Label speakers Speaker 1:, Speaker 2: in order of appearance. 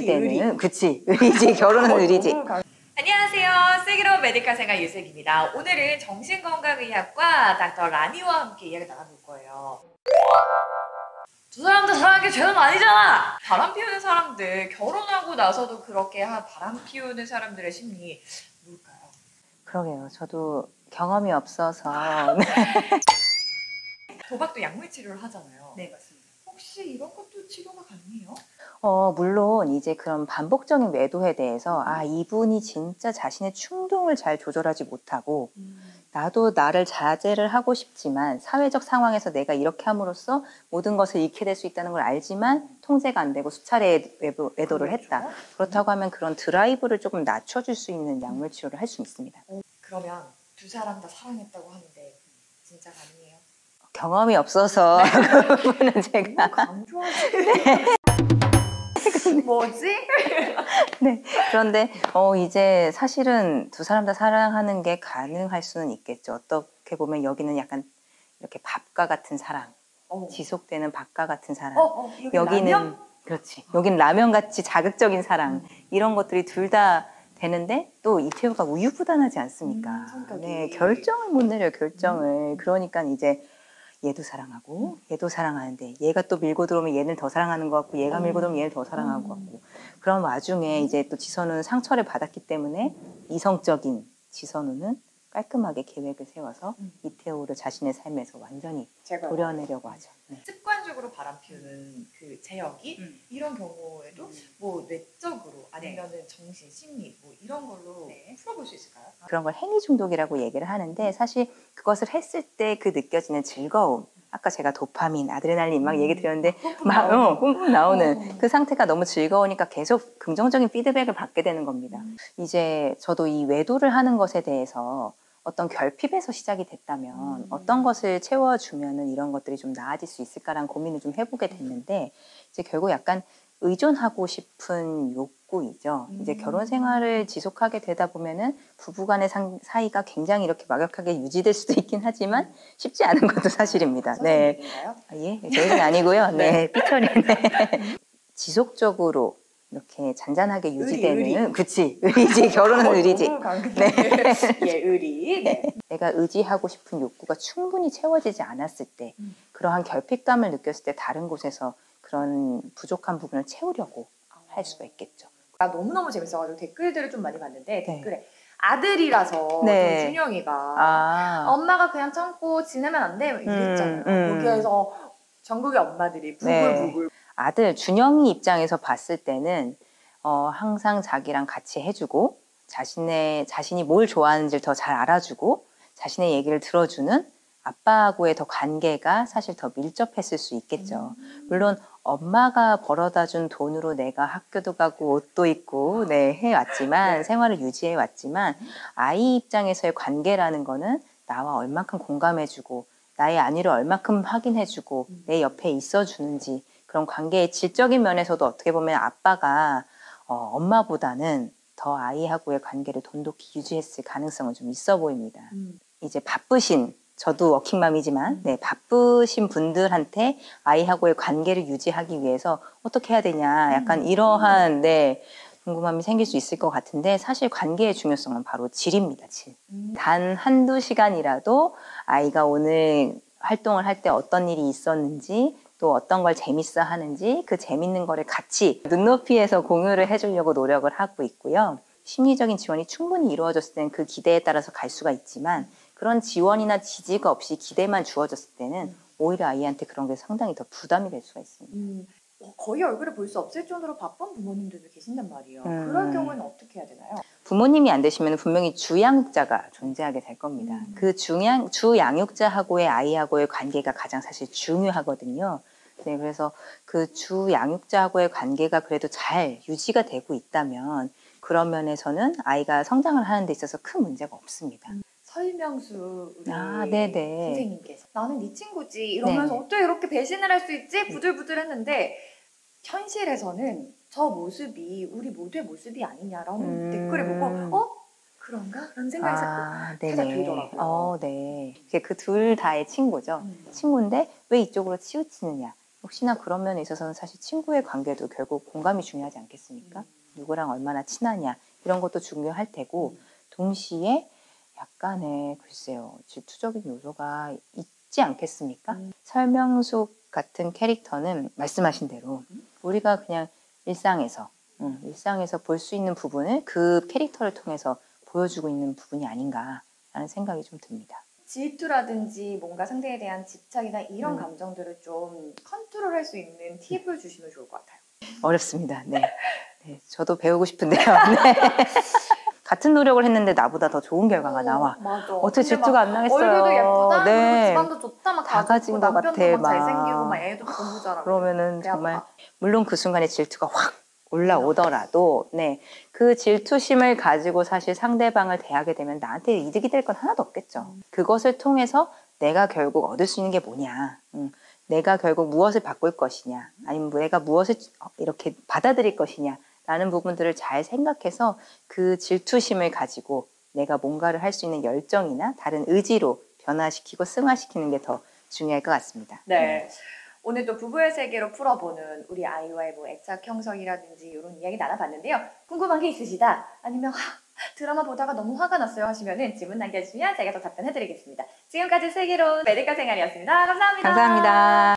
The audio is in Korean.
Speaker 1: 때는 그치 의리지. 결혼은 의리지.
Speaker 2: 안녕하세요. 슬기로운 메디컬 생활 유슬기입니다. 오늘은 정신건강의학과 닥터 라니와 함께 이야기 나눠볼 거예요. 두 사람도 사랑하는 게 죄는 아니잖아! 바람 피우는 사람들, 결혼하고 나서도 그렇게 바람 피우는 사람들의 심리 뭘까요?
Speaker 1: 그러게요. 저도 경험이 없어서.
Speaker 2: 도박도 약물 치료를 하잖아요.
Speaker 3: 네, 맞습니다.
Speaker 2: 혹시 이런 것도 치료가 가능해요?
Speaker 1: 물론 이제 그런 반복적인 매도에 대해서 이분이 진짜 자신의 충동을 잘 조절하지 못하고 나도 나를 자제를 하고 싶지만 사회적 상황에서 내가 이렇게 함으로써 모든 것을 잃게 될 수 있다는 걸 알지만 통제가 안 되고 수차례 매도를 했다. 그렇다고 하면 그런 드라이브를 조금 낮춰줄 수 있는 약물 치료를 할 수 있습니다.
Speaker 2: 그러면 두 사람 다 사랑했다고 하는데 진짜 가능해요?
Speaker 1: 경험이 없어서 그 부분은 제가
Speaker 2: 강조하시네. 뭐지?
Speaker 1: 네. 그런데 이제 사실은 두 사람 다 사랑하는 게 가능할 수는 있겠죠. 어떻게 보면 여기는 약간 이렇게 밥과 같은 사랑, 지속되는 밥과 같은 사랑. 여기는
Speaker 2: 라면?
Speaker 1: 그렇지. 여긴 라면같이 자극적인 사랑. 이런 것들이 둘 다 되는데 또 이태우가 우유부단하지 않습니까?
Speaker 2: 성격이.
Speaker 1: 네, 결정을 못 내려요. 결정을. 그러니까 이제 얘도 사랑하고 얘도 사랑하는데 얘가 또 밀고 들어오면 얘는 더 사랑하는 것 같고 얘가 밀고 들어오면 얘를 더 사랑하는 것 같고 그런 와중에 이제 또 지선우는 상처를 받았기 때문에 이성적인 지선우는 깔끔하게 계획을 세워서 이태우를 자신의 삶에서 완전히 도려내려고 하죠. 네.
Speaker 2: 습관적으로 바람 피우는 그 제역이 이런 경우에도 뭐 뇌적으로 아니면은 정신, 심리 뭐 이런 걸로 풀어볼 수 있을까요?
Speaker 1: 그런 걸 행위 중독이라고 얘기를 하는데 사실 그것을 했을 때 그 느껴지는 즐거움 아까 제가 도파민, 아드레날린 막 얘기 드렸는데 막 뿜뿜 나오는 그 상태가 너무 즐거우니까 계속 긍정적인 피드백을 받게 되는 겁니다. 이제 저도 이 외도를 하는 것에 대해서 어떤 결핍에서 시작이 됐다면 어떤 것을 채워주면은 이런 것들이 좀 나아질 수 있을까라는 고민을 좀 해보게 됐는데 이제 결국 약간 의존하고 싶은 욕구이죠. 이제 결혼 생활을 지속하게 되다 보면은 부부간의 사이가 굉장히 이렇게 막역하게 유지될 수도 있긴 하지만 쉽지 않은 것도 사실입니다. 네. 예, 저희는 아니고요. 네, 삐처리. 네. 지속적으로 이렇게 잔잔하게 유지되는 그치 의리지. 결혼은 의리지.
Speaker 2: 네. 예, 의리. 네.
Speaker 1: 내가 의지하고 싶은 욕구가 충분히 채워지지 않았을 때 그러한 결핍감을 느꼈을 때 다른 곳에서 그런 부족한 부분을 채우려고 할 수가 있겠죠.
Speaker 2: 너무너무 재밌어가지고 댓글들을 좀 많이 봤는데 댓글에 아들이라서
Speaker 1: 네.
Speaker 2: 준영이가 엄마가 그냥 참고 지내면 안 돼? 이랬잖아요. 거기에서 전국의 엄마들이 부글부글.
Speaker 1: 아들 준영이 입장에서 봤을 때는 항상 자기랑 같이 해주고 자신이 뭘 좋아하는지를 더 잘 알아주고 자신의 얘기를 들어주는 아빠하고의 더 관계가 사실 더 밀접했을 수 있겠죠. 물론 엄마가 벌어다준 돈으로 내가 학교도 가고 옷도 입고 해왔지만 생활을 유지해왔지만 아이 입장에서의 관계라는 거는 나와 얼만큼 공감해주고 나의 안위를 얼만큼 확인해주고 내 옆에 있어주는지 그런 관계의 질적인 면에서도 어떻게 보면 아빠가 엄마보다는 더 아이하고의 관계를 돈독히 유지했을 가능성은 좀 있어 보입니다. 이제 바쁘신 저도 워킹맘이지만 바쁘신 분들한테 아이하고의 관계를 유지하기 위해서 어떻게 해야 되냐 약간 이러한 궁금함이 생길 수 있을 것 같은데 사실 관계의 중요성은 바로 질입니다. 질. 단 한두 시간이라도 아이가 오늘 활동을 할 때 어떤 일이 있었는지 또 어떤 걸 재밌어 하는지 그 재밌는 거를 같이 눈높이에서 공유를 해주려고 노력을 하고 있고요. 심리적인 지원이 충분히 이루어졌을 때는 그 기대에 따라서 갈 수가 있지만 그런 지원이나 지지가 없이 기대만 주어졌을 때는 오히려 아이한테 그런 게 상당히 더 부담이 될 수가 있습니다.
Speaker 2: 거의 얼굴을 볼 수 없을 정도로 바쁜 부모님들도 계신단 말이에요. 그런 경우에는 어떻게 해야 되나요?
Speaker 1: 부모님이 안 되시면 분명히 주양육자가 존재하게 될 겁니다. 그 주양육자하고의 아이하고의 관계가 가장 사실 중요하거든요. 네, 그래서 그 주양육자하고의 관계가 그래도 잘 유지가 되고 있다면 그런 면에서는 아이가 성장을 하는 데 있어서 큰 문제가 없습니다.
Speaker 2: 설명수 우리 선생님께서 나는 네 친구지 이러면서 어떻게 이렇게 배신을 할 수 있지? 부들부들했는데 현실에서는 저 모습이 우리 모두의 모습이 아니냐라는 댓글을 보고 그런가? 라는 생각이 살짝 들더라고요.
Speaker 1: 네. 그 둘 다의 친구죠. 친구인데 왜 이쪽으로 치우치느냐. 혹시나 그런 면에 있어서는 사실 친구의 관계도 결국 공감이 중요하지 않겠습니까? 누구랑 얼마나 친하냐 이런 것도 중요할 테고 동시에 약간의 글쎄요 질투적인 요소가 있지 않겠습니까? 설명숙 같은 캐릭터는 말씀하신 대로 우리가 그냥 일상에서 볼 수 있는 부분을 그 캐릭터를 통해서 보여주고 있는 부분이 아닌가라는 생각이 좀 듭니다.
Speaker 2: 질투라든지 뭔가 상대에 대한 집착이나 이런 감정들을 좀 컨트롤할 수 있는 팁을 주시면 좋을 것 같아요.
Speaker 1: 어렵습니다. 네. 네, 저도 배우고 싶은데요. 네. 같은 노력을 했는데 나보다 더 좋은 결과가 나와.
Speaker 2: 맞아.
Speaker 1: 어떻게 질투가 안 나겠어요?
Speaker 2: 얼굴도 예쁘다.
Speaker 1: 네.
Speaker 2: 그리고 집안도 좋다. 막
Speaker 1: 다 가진 것
Speaker 2: 남편도
Speaker 1: 같아.
Speaker 2: 막 잘생기고 막 애도 공부 잘하고.
Speaker 1: 그러면은
Speaker 2: 배
Speaker 1: 정말
Speaker 2: 아파.
Speaker 1: 물론 그 순간에 질투가 확 올라오더라도 네. 그 질투심을 가지고 사실 상대방을 대하게 되면 나한테 이득이 될 건 하나도 없겠죠. 그것을 통해서 내가 결국 얻을 수 있는 게 뭐냐. 내가 결국 무엇을 바꿀 것이냐. 아니면 내가 무엇을 이렇게 받아들일 것이냐. 라는 부분들을 잘 생각해서 그 질투심을 가지고 내가 뭔가를 할 수 있는 열정이나 다른 의지로 변화시키고 승화시키는 게 더 중요할 것 같습니다.
Speaker 2: 네. 오늘 또 부부의 세계로 풀어보는 우리 아이와의 뭐 애착 형성이라든지 이런 이야기 나눠봤는데요. 궁금한 게 있으시다 아니면 드라마 보다가 너무 화가 났어요 하시면은 질문 남겨주시면 제가 더 답변해드리겠습니다. 지금까지 슬기로운 메디컬 생활이었습니다. 감사합니다.
Speaker 1: 감사합니다.